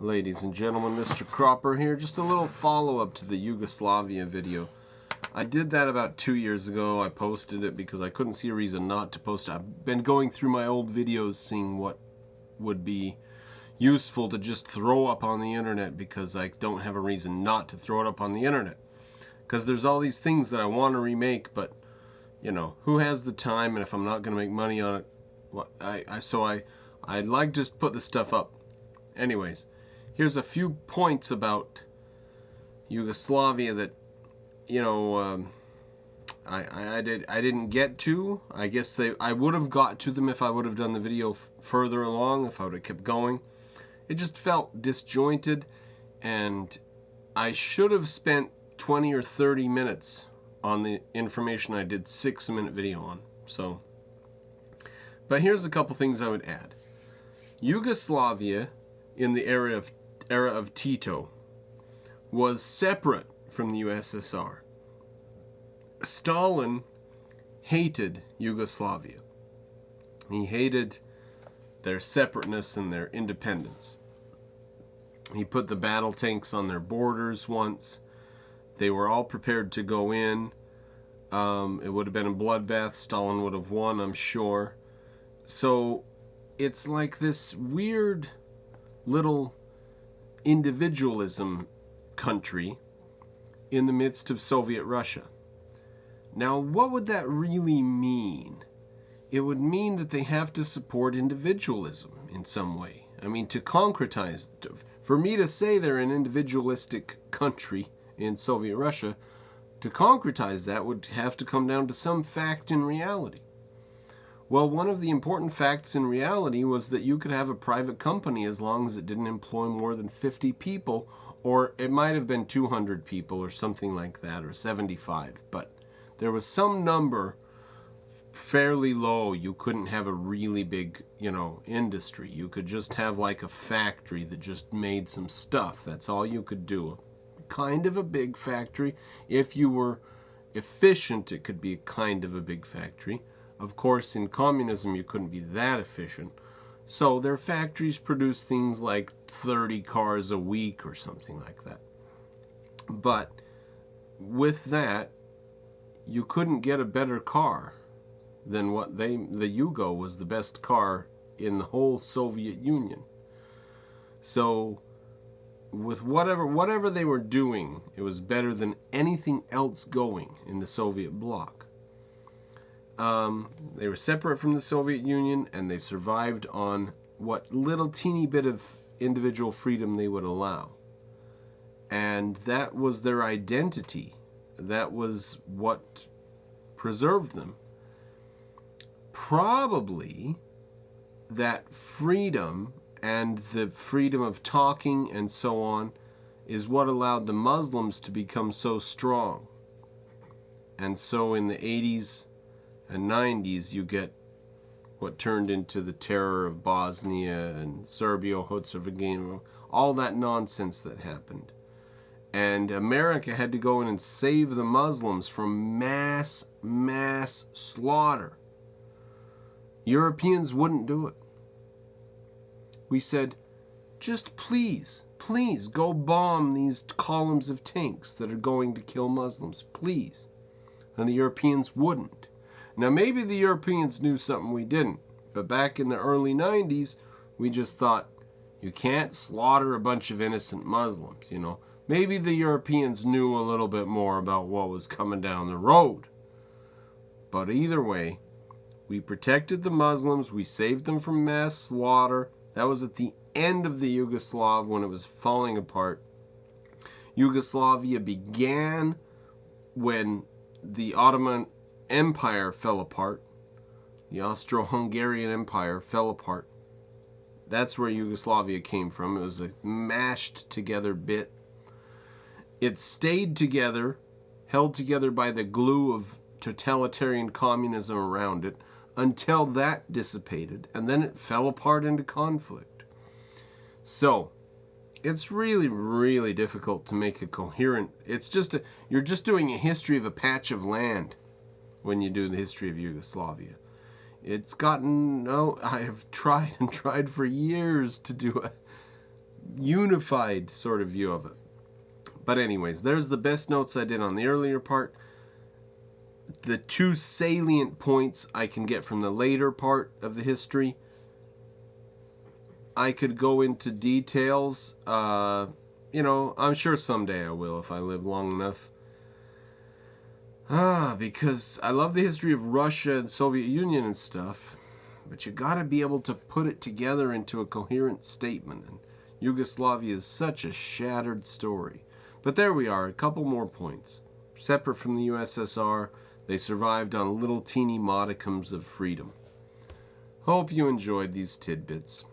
Ladies and gentlemen, Mr. Cropper here. Just a little follow-up to the Yugoslavia video. I did that about 2 years ago. I posted it because I couldn't see a reason not to post it. I've been going through my old videos, seeing what would be useful to just throw up on the internet, because I don't have a reason not to throw it up on the internet. Because there's all these things that I want to remake, but, you know, who has the time? And if I'm not going to make money on it, I'd like to just put this stuff up. Anyways, here's a few points about Yugoslavia that, you know, I didn't get to. I guess I would have got to them if I would have done the video further along, if I would have kept going. It just felt disjointed, and I should have spent 20 or 30 minutes on the information I did 6-minute video on. So, but here's a couple things I would add. Yugoslavia in the era of Tito was separate from the USSR. Stalin hated Yugoslavia. He hated their separateness and their independence. He put the battle tanks on their borders once. They were all prepared to go in. It would have been a bloodbath. Stalin would have won, I'm sure. So it's like this weird little individualism country in the midst of Soviet Russia. Now, what would that really mean? It would mean that they have to support individualism in some way. I mean, to concretize, for me to say they're an individualistic country in Soviet Russia, to concretize that would have to come down to some fact in reality. Well, one of the important facts in reality was that you could have a private company as long as it didn't employ more than 50 people, or it might have been 200 people or something like that, or 75, but there was some number fairly low. You couldn't have a really big, industry. You could just have like a factory that just made some stuff. That's all you could do. Kind of a big factory. If you were efficient, it could be kind of a big factory. Of course, in communism, you couldn't be that efficient. So their factories produce things like 30 cars a week or something like that. But with that, you couldn't get a better car than what the Yugo was the best car in the whole Soviet Union. So with whatever they were doing, it was better than anything else going in the Soviet bloc. They were separate from the Soviet Union, and they survived on what little teeny bit of individual freedom they would allow. And that was their identity. That was what preserved them. Probably that freedom and the freedom of talking and so on is what allowed the Muslims to become so strong. And so in the 80s and 90s, you get what turned into the terror of Bosnia and Serbia-Herzegovina, all that nonsense that happened. And America had to go in and save the Muslims from mass slaughter. Europeans wouldn't do it. We said, just please go bomb these columns of tanks that are going to kill Muslims, please. And the Europeans wouldn't. Now, maybe the Europeans knew something we didn't, but back in the early 90s, we just thought, you can't slaughter a bunch of innocent Muslims, Maybe the Europeans knew a little bit more about what was coming down the road. But either way, we protected the Muslims, we saved them from mass slaughter. That was at the end of the Yugoslav, when it was falling apart. Yugoslavia began when the Ottoman Empire fell apart. The Austro-Hungarian Empire fell apart. That's where Yugoslavia came from. It was a mashed together bit. It stayed together, held together by the glue of totalitarian communism around it, until that dissipated, and then it fell apart into conflict. So, it's really, really difficult to make a coherent... You're just doing a history of a patch of land when you do the history of Yugoslavia. It's gotten... I have tried and tried for years to do unified sort of view of it. But anyways, there's the best notes I did on the earlier part. The two salient points I can get from the later part of the history. I could go into details. I'm sure someday I will if I live long enough. Because I love the history of Russia and Soviet Union and stuff. But you gotta be able to put it together into a coherent statement. And Yugoslavia is such a shattered story. But there we are, a couple more points. Separate from the USSR, they survived on little teeny modicums of freedom. Hope you enjoyed these tidbits.